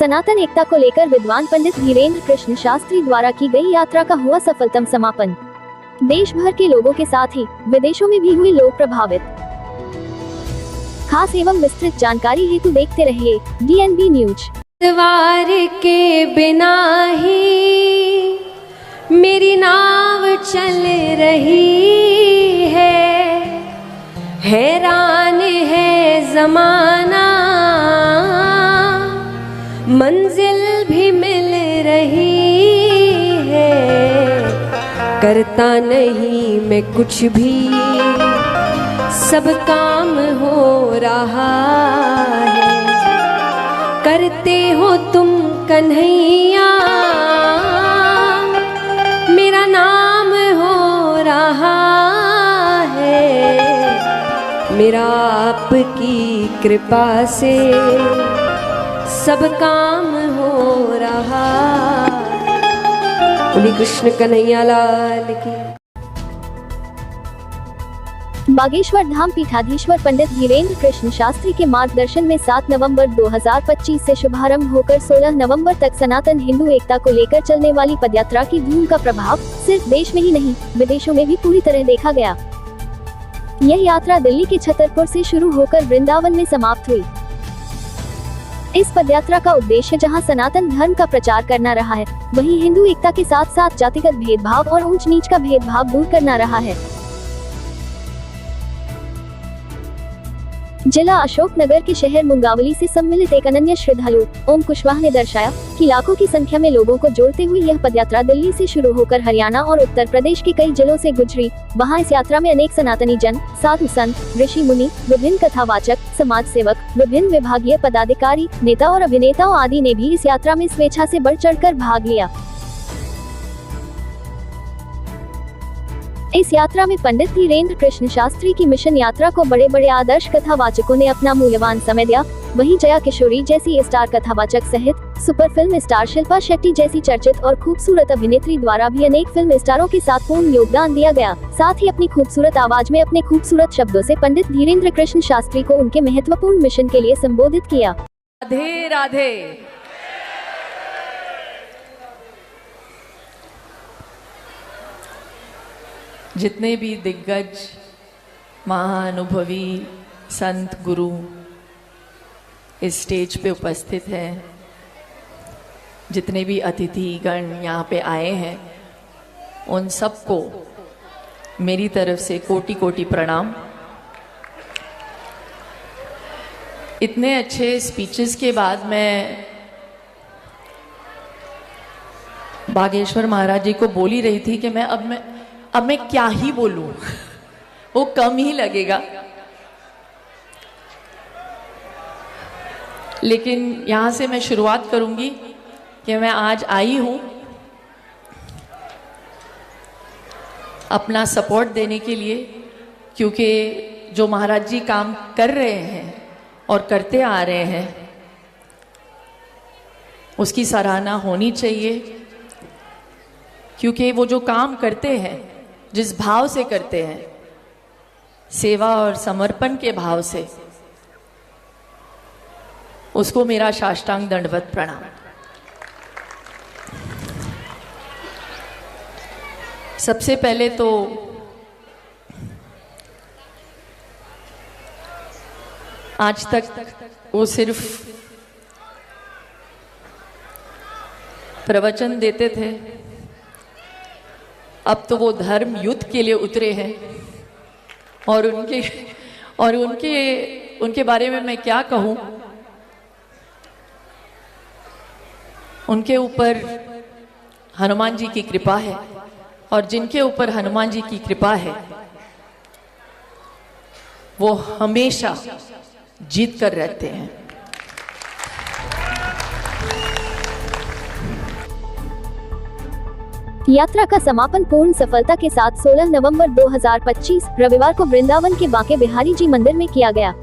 सनातन एकता को लेकर विद्वान पंडित धीरेन्द्र कृष्ण शास्त्री द्वारा की गई यात्रा का हुआ सफलतम समापन। देश भर के लोगों के साथ ही विदेशों में भी हुए लोग प्रभावित। खास एवं विस्तृत जानकारी हेतु देखते रहिए DNB न्यूज। द्वार के बिना ही मेरी नाव चल रही है, हैरान है जमाना, मंजिल भी मिल रही है, करता नहीं मैं कुछ भी, सब काम हो रहा है, करते हो तुम कन्हैया, मेरा नाम हो रहा है, मेरा आपकी कृपा से सब काम हो रहा। बोलिए कृष्ण कन्हैया लाल की। बागेश्वर धाम पीठाधीश्वर पंडित धीरेन्द्र कृष्ण शास्त्री के मार्गदर्शन में 7 नवंबर 2025 से शुभारंभ होकर 16 नवंबर तक सनातन हिंदू एकता को लेकर चलने वाली पदयात्रा की धूम का प्रभाव सिर्फ देश में ही नहीं विदेशों में भी पूरी तरह देखा गया। यह यात्रा दिल्ली के छतरपुर से शुरू होकर वृंदावन में समाप्त हुई। इस पदयात्रा का उद्देश्य जहां सनातन धर्म का प्रचार करना रहा है, वहीं हिंदू एकता के साथ साथ जातिगत भेदभाव और ऊंच नीच का भेदभाव दूर करना रहा है। जिला अशोकनगर के शहर मुंगावली से सम्मिलित एक अनन्य श्रद्धालु ओम कुशवाहा ने दर्शाया कि लाखों की संख्या में लोगों को जोड़ते हुए यह पदयात्रा दिल्ली से शुरू होकर हरियाणा और उत्तर प्रदेश के कई जिलों से गुजरी। वहां इस यात्रा में अनेक सनातनी जन, साधु संत, ऋषि मुनि, विभिन्न कथावाचक, समाज सेवक, विभिन्न विभागीय पदाधिकारी, नेता और अभिनेताओं आदि ने भी इस यात्रा में स्वेच्छा से बढ़ चढ़कर भाग लिया। इस यात्रा में पंडित धीरेन्द्र कृष्ण शास्त्री की मिशन यात्रा को बड़े बड़े आदर्श कथावाचकों ने अपना मूल्यवान समय दिया। वहीं जया किशोरी जैसी स्टार कथावाचक सहित super film star Shilpa Shetty जैसी चर्चित और खूबसूरत अभिनेत्री द्वारा भी अनेक फिल्म स्टारों के साथ पूर्ण योगदान दिया गया। साथ ही अपनी खूबसूरत आवाज में अपने खूबसूरत शब्दों से पंडित धीरेन्द्र कृष्ण शास्त्री को उनके महत्वपूर्ण मिशन के लिए संबोधित किया। राधे राधे। जितने भी दिग्गज महाअनुभवी संत गुरु इस स्टेज पे उपस्थित हैं, जितने भी अतिथिगण यहाँ पे आए हैं, उन सबको मेरी तरफ से कोटि कोटि प्रणाम। इतने अच्छे स्पीचेस के बाद मैं बागेश्वर महाराज जी को बोल ही रही थी कि अब मैं क्या ही बोलूं, वो कम ही लगेगा। लेकिन यहां से मैं शुरुआत करूंगी कि मैं आज आई हूं अपना सपोर्ट देने के लिए, क्योंकि जो महाराज जी काम कर रहे हैं और करते आ रहे हैं उसकी सराहना होनी चाहिए। क्योंकि वो जो काम करते हैं, जिस भाव से करते हैं, सेवा और समर्पण के भाव से, उसको मेरा साष्टांग दंडवत प्रणाम। सबसे पहले तो आज तक वो सिर्फ प्रवचन देते थे, अब तो वो धर्म युद्ध के लिए उतरे हैं। और उनके बारे में मैं क्या कहूँ। उनके ऊपर हनुमान जी की कृपा है, और जिनके ऊपर हनुमान जी की कृपा है वो हमेशा जीत कर रहते हैं। यात्रा का समापन पूर्ण सफलता के साथ 16 नवंबर 2025 रविवार को वृंदावन के बांके बिहारी जी मंदिर में किया गया।